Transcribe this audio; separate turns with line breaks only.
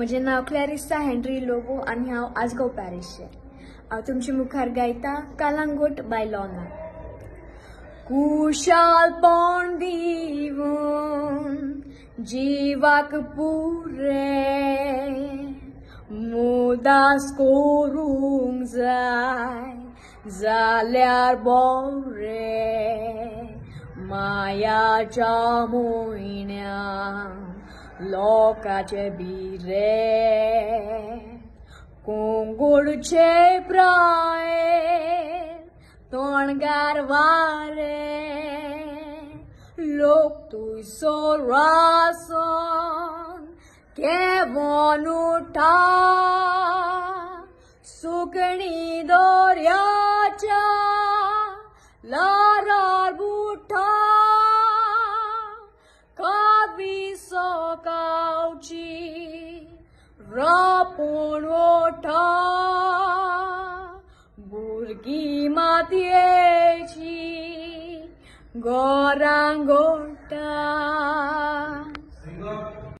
म्हजें नांव क्लॅरिसा हेनरी लोबो आनी हांव आसगांव पॅरिसचें. हांव तुमचे मुखार गायता कालांगूट बायलोना. कुशालपण दिवन जिवाक पुरे मुदास करूंक जाय जाल्यार बरे मायाच्या म्हयन्यान लोकाचे बिरे कोंगुडचे प्राये तोणगार वारे लोक तुयसो रासन केवोन उठा सुकणी दोर्याच्या लारार बुठा कावी सोकावची रापूण ओठा भुरगी मातयेची गोरांगोटा.